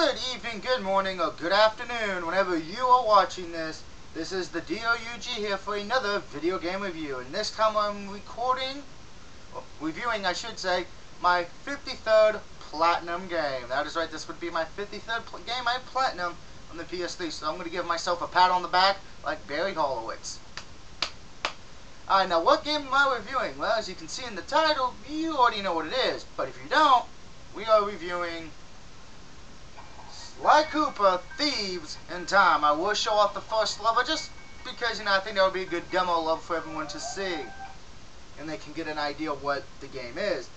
Good evening, good morning, or good afternoon, whenever you are watching this. This is the DOUG here for another video game review, and this time I'm reviewing, I should say, my 53rd Platinum game. That is right, this would be my 53rd game I Platinum on the ps3, so I'm going to give myself a pat on the back like Barry Horowitz. Alright, now what game am I reviewing? Well, as you can see in the title, you already know what it is, but if you don't, we are reviewing Sly Cooper, Thieves in Time. I will show off the first level just because, I think that would be a good demo level for everyone to see. And they can get an idea of what the game is.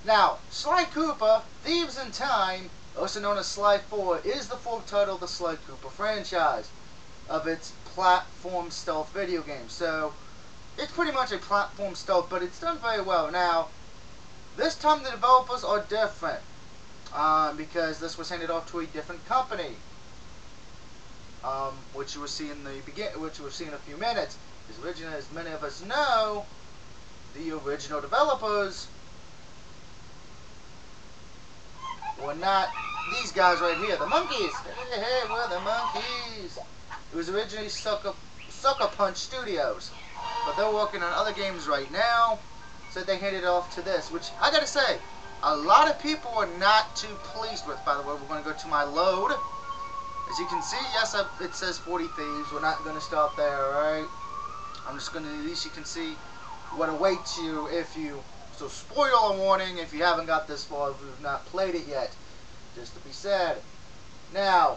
Now, Sly Cooper, Thieves in Time, also known as Sly 4, is the full title of the Sly Cooper franchise of its platform stealth video game. So, it's pretty much a platform stealth, but it's done very well. Now, this time the developers are different. Because this was handed off to a different company, which you will see in which you will see in a few minutes. Because originally, as many of us know, the original developers were not these guys right here, the monkeys. Hey, we're the monkeys. It was originally Sucker Punch Studios, but they're working on other games right now, so they handed it off to this, which I gotta say, a lot of people are not too pleased with. By the way, we're going to go to my load. As you can see, yes, it says 40 Thieves. We're not going to stop there, alright? I'm just going to, at least you can see what awaits you if you... So, spoiler warning if you haven't got this far, if you've not played it yet. Just to be said. Now,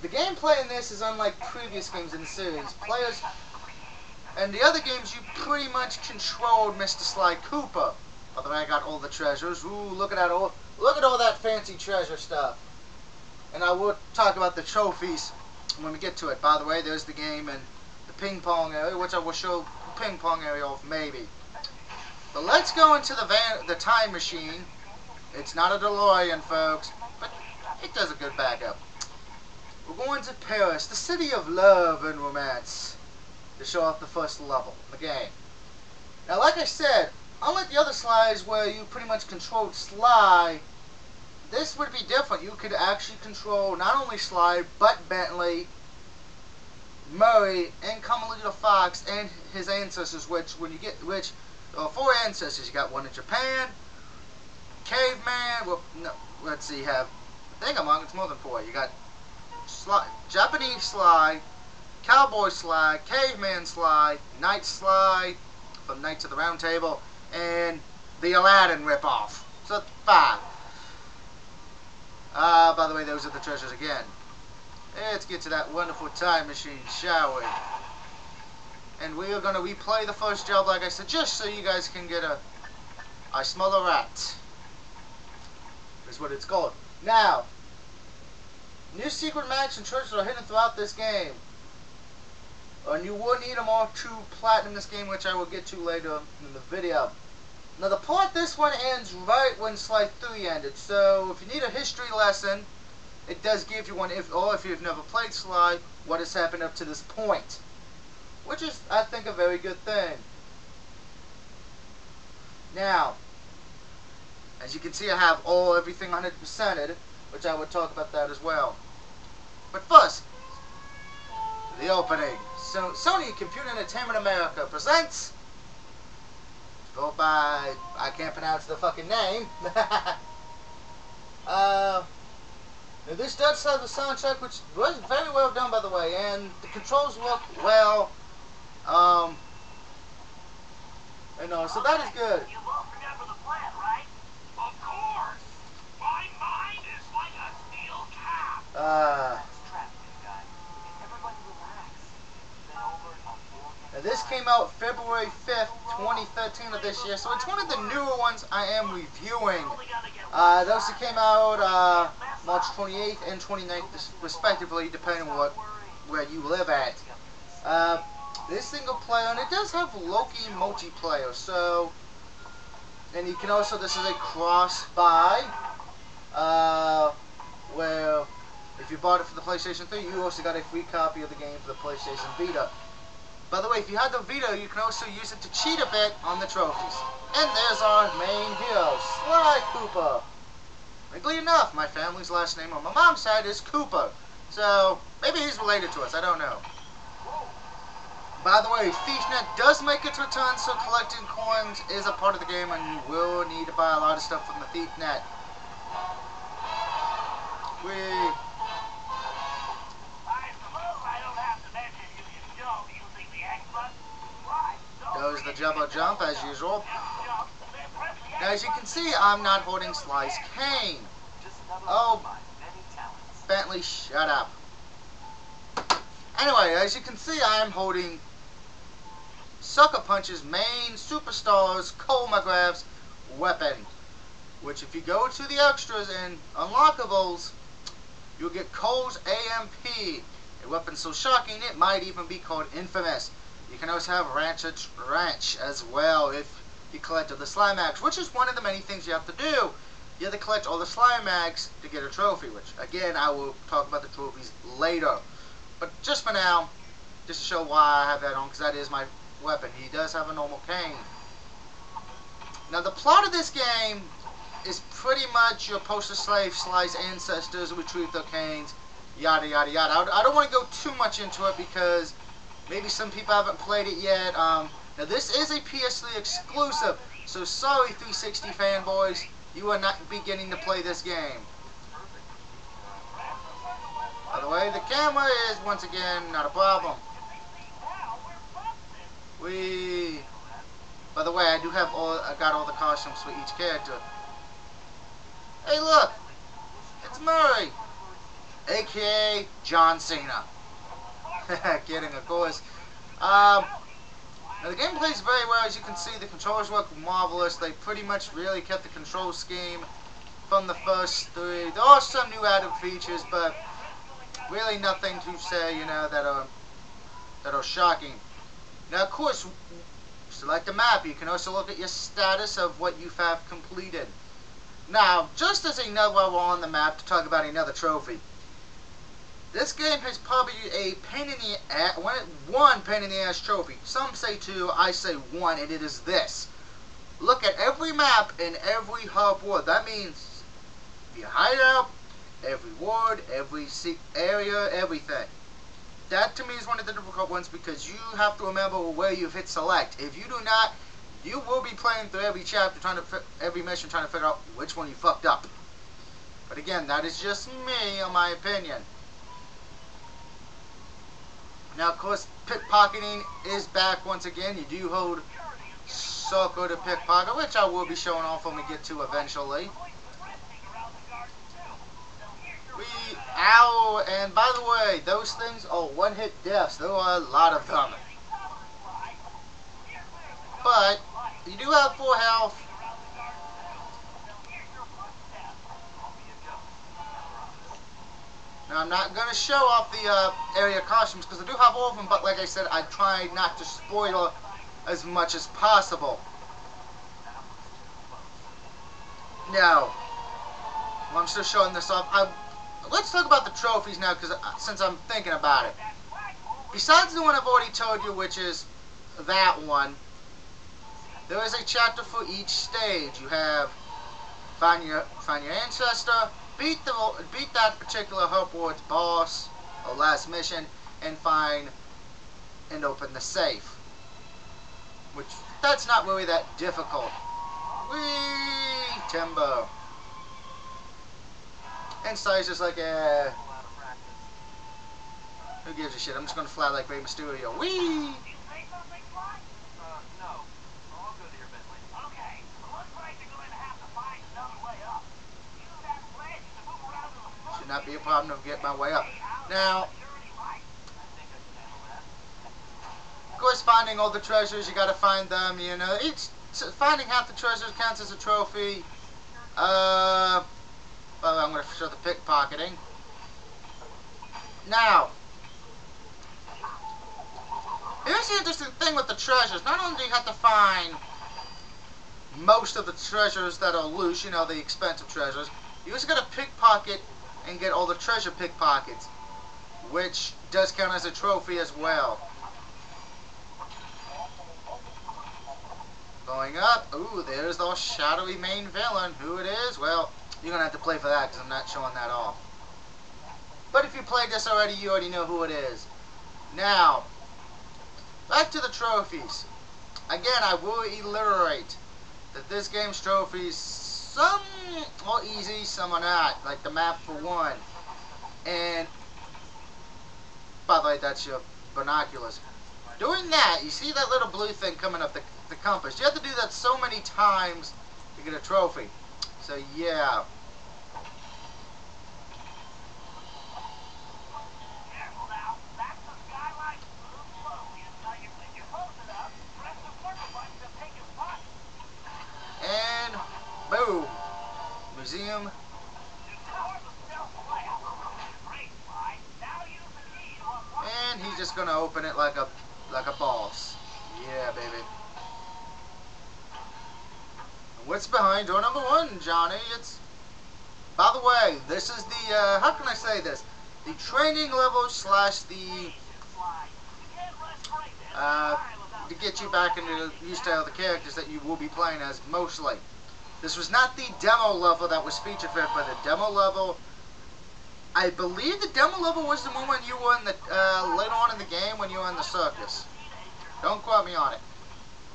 the gameplay in this is unlike previous games in the series. Players... And the other games, you pretty much controlled Mr. Sly Cooper. By the way, I got all the treasures. Ooh, look at that! Look at all that fancy treasure stuff. And I will talk about the trophies when we get to it. By the way, there's the game and the ping pong area, which I will show the ping pong area off maybe. But let's go into the time machine. It's not a DeLorean, folks, but it does a good backup. We're going to Paris, the city of love and romance, to show off the first level of the game. Now, like I said, unlike the other Slys where you pretty much controlled Sly, this would be different. You could actually control not only Sly, but Bentley, Murray, and Carmelita Fox and his ancestors, four ancestors. You got one in Japan, Caveman, well, no, let's see, I think I'm wrong, it's more than four. You got Sly, Japanese Sly, Cowboy Sly, Caveman Sly, Knight Sly, from Knights of the Round Table, and the Aladdin ripoff. So, 5. By the way, those are the treasures again. Let's get to that wonderful time machine, shall we? And we are going to replay the first job, like I said, just so you guys can get I smell a rat. Is what it's called. Now, new secret maps and treasures are hidden throughout this game. And you will need them all to platinum this game, which I will get to later in the video. Now, the part this one ends right when Sly 3 ended, so if you need a history lesson, it does give you one, if you've never played Sly, what has happened up to this point. Which is, I think, a very good thing. Now, as you can see, I have everything 100%ed, which I would talk about that as well. But first, the opening. So, Sony Computer Entertainment America presents, go by, I can't pronounce the fucking name. Now this does have a soundtrack, which was very well done, by the way, and the controls work well. So that is good. You both remember the plan, right? Of course. My mind is like a steel cap. Now this came out February 5th, 2013 of this year, so it's one of the newer ones I am reviewing. Those that came out March 28th and 29th respectively, depending on where you live at. This single player, and it does have Loki multiplayer, so, and you can also, this is a cross-buy, where if you bought it for the PlayStation 3, you also got a free copy of the game for the PlayStation Vita. By the way, if you have the Vita, you can also use it to cheat a bit on the trophies. And there's our main hero, Sly Cooper. Weirdly enough, my family's last name on my mom's side is Cooper. So, maybe he's related to us, I don't know. By the way, ThiefNet does make its return, so collecting coins is a part of the game, and you will need to buy a lot of stuff from the ThiefNet. Goes the jumbo jump, as usual. Now, as you can see, I'm not holding Slice Cane. Oh, Bentley, shut up. Anyway, as you can see, I am holding Sucker Punch's main superstar's Cole McGrath's weapon, which if you go to the extras and unlockables, you'll get Cole's AMP, a weapon so shocking it might even be called infamous. You can also have Ranch as well if you collect all the slime mags, which is one of the many things you have to do. You have to collect all the slime mags to get a trophy, which again I will talk about the trophies later. But just for now, just to show why I have that on, because that is my weapon. He does have a normal cane. Now the plot of this game is pretty much your poster slave Sly's ancestors retrieve their canes, yada yada yada. I don't want to go too much into it because maybe some people haven't played it yet. Now this is a PS3 exclusive, so sorry 360 fanboys, you are not beginning to play this game. By the way, the camera is once again not a problem. By the way, I got all the costumes for each character. Hey look! It's Murray! AKA John Cena. Kidding, of course. Now the game plays very well, as you can see. The controls work marvelous. They pretty much really kept the control scheme from the first three. There are some new added features, but really nothing to say, you know, that are shocking. Now, of course, select a map. You can also look at your status of what you have completed. Now, just as another while we're on the map to talk about another trophy. This game has probably a pain in the ass, one pain in the ass trophy. Some say two, I say one, and it is this. Look at every map in every hub world. That means your hideout, every ward, every area, everything. That to me is one of the difficult ones because you have to remember where you've hit select. If you do not, you will be playing through every chapter, every mission, trying to figure out which one you fucked up. But again, that is just me, in my opinion. Now, of course, pickpocketing is back once again. You do hold circle to pickpocket, which I will be showing off when we get to eventually. Ow! And by the way, those things are one-hit deaths. There are a lot of them. But you do have full health. Now, I'm not going to show off the area costumes because I do have all of them, but like I said, I try not to spoil as much as possible. Now, I'm still showing this off. Let's talk about the trophies now, because since I'm thinking about it. Besides the one I've already told you, which is that one, there is a chapter for each stage. You have find your ancestor, beat that particular hub ward's boss or last mission, and open the safe. Which that's not really that difficult. Whee! Timbo. And Sty's just like, who gives a shit? I'm just gonna fly like Rey Mysterio. Whee! Should not be a problem to get my way up. Now, of course, finding all the treasures, you gotta find them, you know. Finding half the treasures counts as a trophy. Well, I'm going to show the pickpocketing. Now, here's the interesting thing with the treasures. Not only do you have to find most of the treasures that are loose, you know, the expensive treasures, you also got to pickpocket and get all the treasure pickpockets, which does count as a trophy as well. Going up, ooh, there's the shadowy main villain. Who it is? Well, you're gonna have to play for that because I'm not showing that off. But if you played this already, you already know who it is. Now, back to the trophies. Again, I will reiterate that this game's trophies, some are easy, some are not. Like the map for one. And, by the way, that's your binoculars. Doing that, you see that little blue thing coming up the compass. You have to do that so many times to get a trophy. So, yeah. And boom, museum. And he's just gonna open it like a boss. Yeah, baby. And what's behind door number 1, Johnny? It's, by the way, this is the how can I say this? The training level slash the to get you back into used to the characters that you will be playing as mostly. This was not the demo level that was featured for it, but the demo level, I believe the demo level was the one when you were in the, later on in the game when you were in the circus. Don't quote me on it.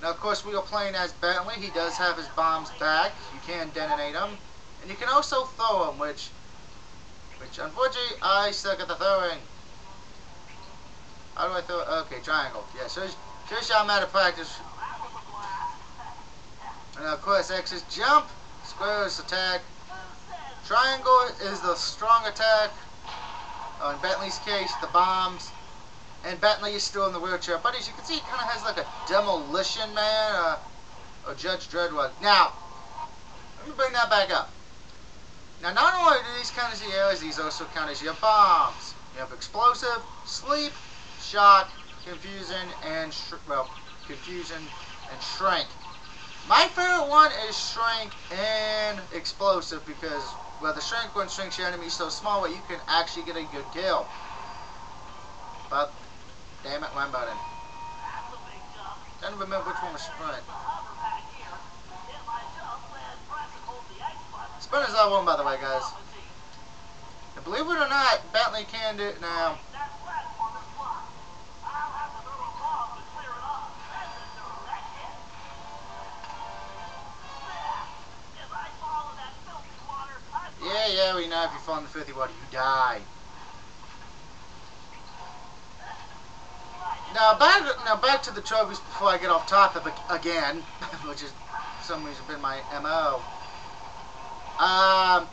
Now, of course, we are playing as Bentley. He does have his bombs back. You can detonate them. And you can also throw them, which unfortunately, I suck at the throwing. How do I throw it? Okay, triangle. Yeah, so here's how I'm out of practice. And of course, X is jump, square is attack, triangle is the strong attack. In Bentley's case, the bombs. And Bentley is still in the wheelchair, but as you can see, he kind of has like a demolition man, or Judge Dreadwood. Now, let me bring that back up. Now, not only do these count as the areas, these also count as your bombs. You have explosive, sleep, shock, confusion, and shrink. My favorite one is shrink and explosive because, well, the shrink one shrinks your enemy so small that you can actually get a good kill. But, damn it, one button. I don't remember which one was sprint. Sprint is that one, by the way, guys. And believe it or not, Bentley can do it now. Yeah, we know if you fall in the filthy water, you die. Now back to the trophies before I get off topic again, which is for some reason been my MO.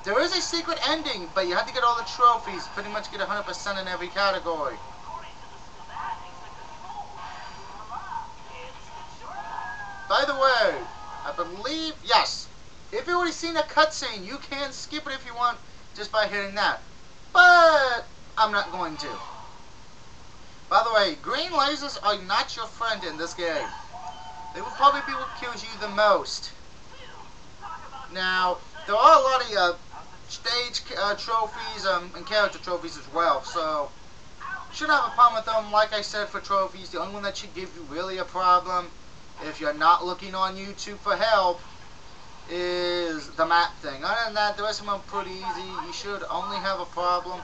There is a secret ending, but you have to get all the trophies, pretty much get 100% in every category. By the way, I believe, yes, if you've already seen a cutscene, you can skip it if you want, just by hitting that. But I'm not going to. By the way, green lasers are not your friend in this game. They will probably be what kills you the most. Now, there are a lot of stage trophies and character trophies as well, so you shouldn't have a problem with them. Like I said, for trophies, the only one that should give you really a problem, if you're not looking on YouTube for help, is the map thing. Other than that, the rest of them are pretty easy. You should only have a problem.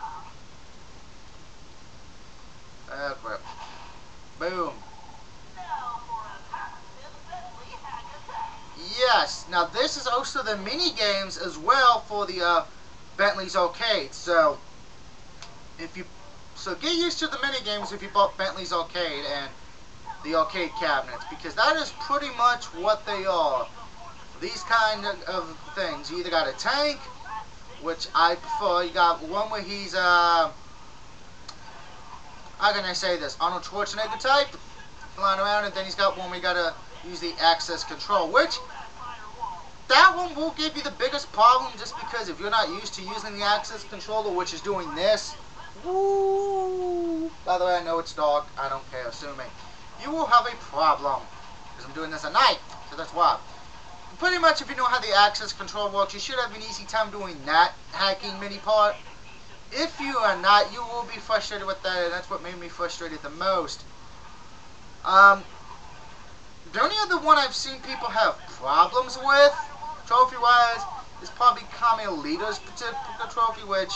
Crap. Boom. Yes. Now this is also the mini games as well for the Bentley's Arcade. So get used to the mini games if you bought Bentley's Arcade and the arcade cabinets, because that is pretty much what they are. These kind of things. You either got a tank, which I prefer. You got one where he's how can I say this? Arnold Schwarzenegger type, flying around, and then he's got one where you gotta use the access control, which that one will give you the biggest problem, just because if you're not used to using the access controller, which is doing this. Woo! By the way, I know it's dark. I don't care. Sue me. You will have a problem because I'm doing this at night, so that's why. Pretty much, if you know how the access control works, you should have an easy time doing that hacking mini part. If you are not, you will be frustrated with that, and that's what made me frustrated the most. The only other one I've seen people have problems with, trophy-wise, is probably Carmelita's particular trophy, which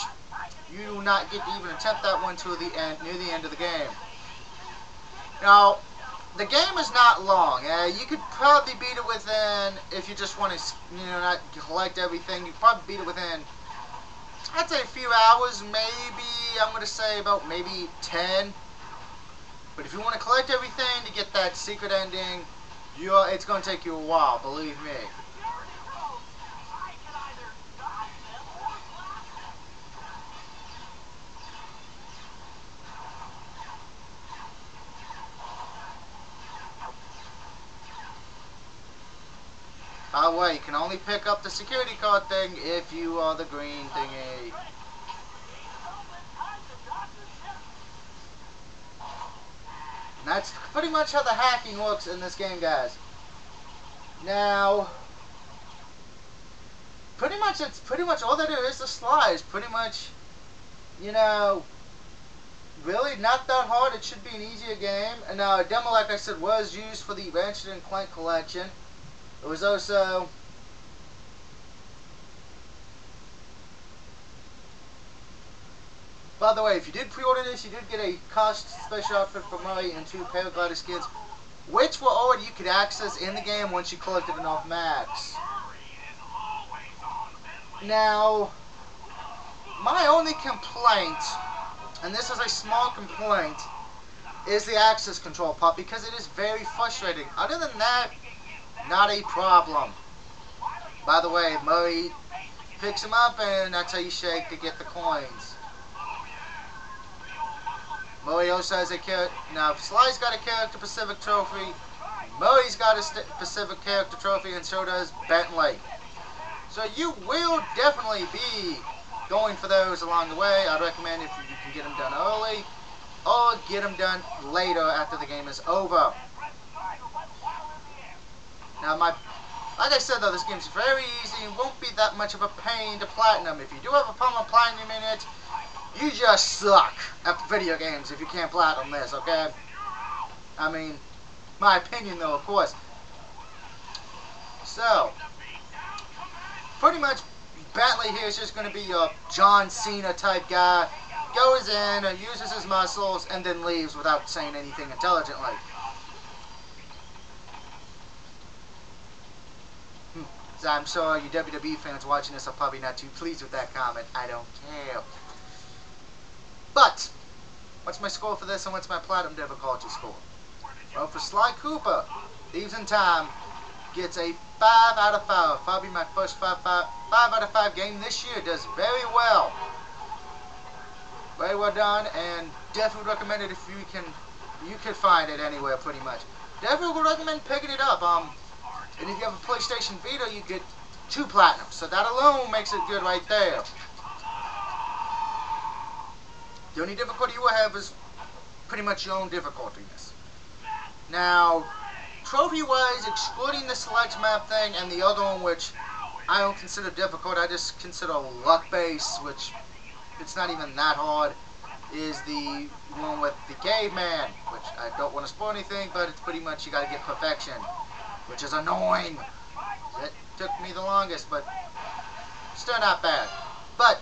you do not get to even attempt that one till the end, near the end of the game. Now, the game is not long. You could probably beat it within, if you just want to, not collect everything, you probably beat it within, I'd say a few hours, maybe, I'm going to say about maybe 10. But if you want to collect everything to get that secret ending, it's going to take you a while, believe me. By the way, you can only pick up the security card thing if you are the green thingy. And that's pretty much how the hacking works in this game, guys. Now, it's pretty much all that there is to slides. Pretty much, really not that hard. It should be an easier game. And now, a demo, like I said, was used for the Ratchet & Clank collection. It was also... By the way, if you did pre-order this, you did get a cost special outfit for Murray and 2 paraglider skins, which were already you could access in the game once you collected enough max. Now, my only complaint, and this is a small complaint, is the access control part, because it is very frustrating. Other than that, not a problem. By the way, Murray picks him up, and that's how you shake to get the coins. Murray also has a character. Now, Sly's got a Character Pacific trophy. Murray's got a Pacific Character trophy, and so does Bentley. So you will definitely be going for those along the way. I'd recommend if you can get them done early, or get them done later after the game is over. Now, like I said though, this game's very easy and won't be that much of a pain to platinum. If you do have a problem platinum in it, you just suck at video games if you can't platinum this, okay? I mean, my opinion though, of course. So, pretty much Bentley here is just going to be your John Cena type guy. Goes in, uses his muscles, and then leaves without saying anything intelligently. So I'm sure you WWE fans watching this are probably not too pleased with that comment. I don't care. But, what's my score for this and what's my platinum difficulty score? Well, for Sly Cooper, Thieves in Time gets a 5 out of 5. Probably my first 5 out of 5 game this year. Does very well. Very well done, and definitely recommend it if you could find it anywhere pretty much. Definitely would recommend picking it up. And if you have a PlayStation Vita, you get 2 platinums. So that alone makes it good right there. The only difficulty you will have is pretty much your own difficultiness. Now, trophy-wise, excluding the select map thing and the other one, which I don't consider difficult, I just consider luck-based, which it's not even that hard, is the one with the caveman, which I don't want to spoil anything, but it's pretty much you gotta get perfection, which is annoying. It took me the longest, but still not bad. But,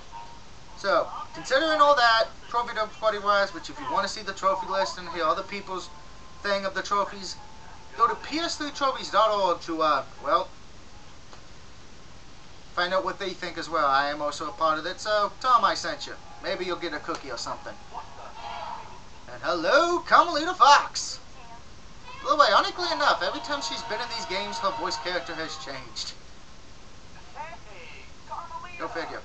so, considering all that, trophy difficulty-wise, which if you want to see the trophy list and hear other people's thing of the trophies, go to ps3trophies.org to, well, find out what they think as well. I am also a part of it, so tell them I sent you. Maybe you'll get a cookie or something. And hello, Carmelita Fox! By the way, ironically enough, every time she's been in these games, her voice character has changed. Go figure.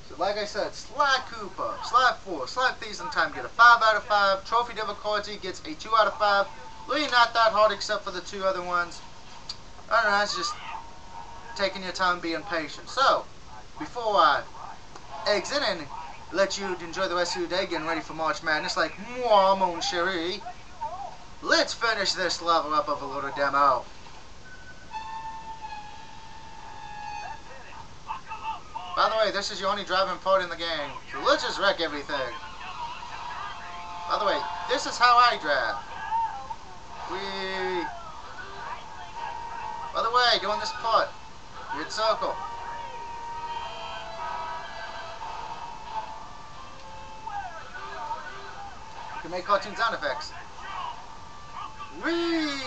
So like I said, Sly Cooper, Sly 4, Sly Thieves in Time get a 5 out of 5. Trophy difficulty gets a 2 out of 5. Really not that hard except for the 2 other ones. I don't know, it's just taking your time being patient. So, before I exit and let you enjoy the rest of your day getting ready for March Madness like moi, mon chéri, let's finish this level up of a little demo. By the way, this is your only driving part in the game, so let's just wreck everything. By the way, this is how I drive. way, doing this part. Weird circle. You can make cartoon sound effects. Whee!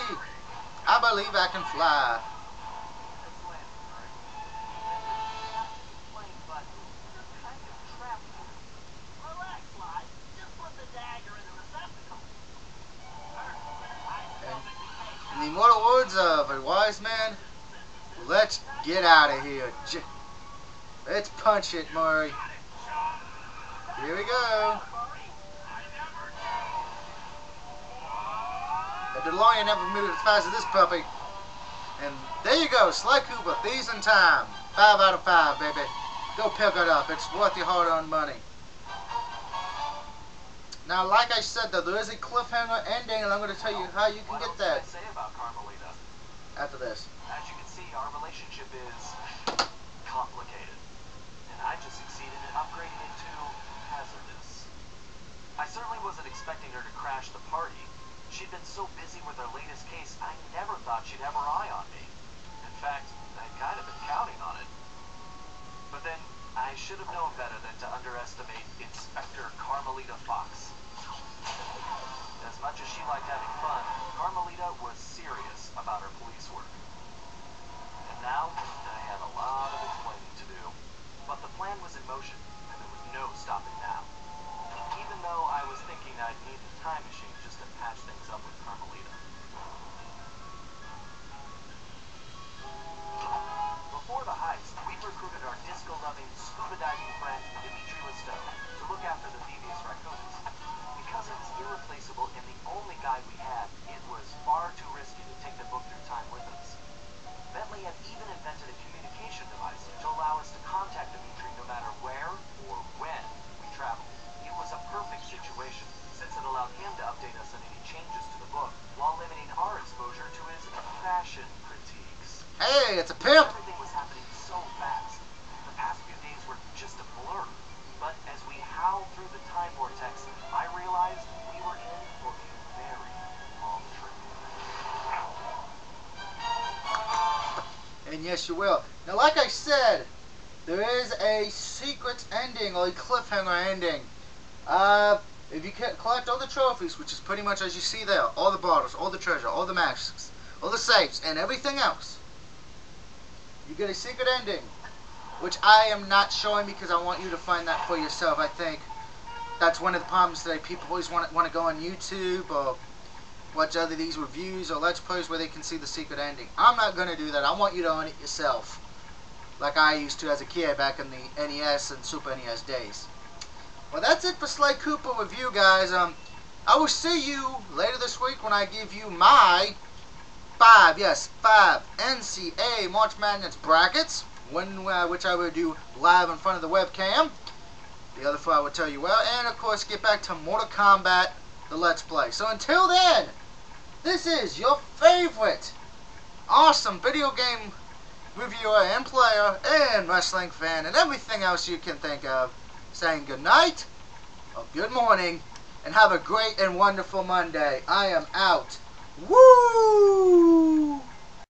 I believe I can fly. In the immortal words of a wise man, let's get out of here. Let's punch it, Murray. Here we go. The DeLorean never moved as fast as this puppy. And there you go, Sly Cooper, Thieves in Time. 5 out of 5, baby. Go pick it up. It's worth your hard-earned money. Now, like I said, though, there is a cliffhanger ending, and I'm going to tell you how you can get that after this. As you can see, our relationship is complicated, and I just succeeded in upgrading it to hazardous. I certainly wasn't expecting her to crash the party. She'd been so busy with her latest case, I never thought she'd have her eye on me. In fact, I'd kind of been counting on it. But then, I should have known better than to underestimate Inspector Carmelita Fox. As much as she liked having fun, Carmelita was serious about her police work. And now, I had a lot of explaining to do. But the plan was in motion, and there was no stopping now. Even though I was thinking I'd need the time machine just to patch things up with Carmelita. Before the heist, we recruited our disco-loving, scuba-diving friend, Dimitri Listow, to look after the devious raccoons. Because it was irreplaceable and the only guy we had, it was far too risky to take the book through time with us. Bentley had even invented a communication device to allow us to contact Dimitri no matter where or when we traveled. It was a perfect situation, since it allowed him to update us on any changes to the book, while limiting our exposure to his fashion critiques. Hey, it's a pimp! Everything was happening so fast. The past few days were just a blur. But as we howled through the time vortex, I realized we were in for a very long trip. And yes, you will. Now, like I said, there is a secret ending, or a cliffhanger ending. If you collect all the trophies, which is pretty much as you see there, all the bottles, all the treasure, all the masks, all the safes, and everything else, you get a secret ending, which I am not showing because I want you to find that for yourself. I think that's one of the problems today. People always want to go on YouTube or watch other these reviews or Let's Plays where they can see the secret ending. I'm not going to do that. I want you to own it yourself, like I used to as a kid back in the NES and Super NES days. Well, that's it for Sly Cooper review, guys. I will see you later this week when I give you my 5 NCAA March Madness brackets, which I will do live in front of the webcam. The other 4 I will tell you well, and of course get back to Mortal Kombat, the Let's Play. So until then, this is your favorite awesome video game reviewer and player and wrestling fan and everything else you can think of, saying good night or good morning and have a great and wonderful Monday. I am out. Woo!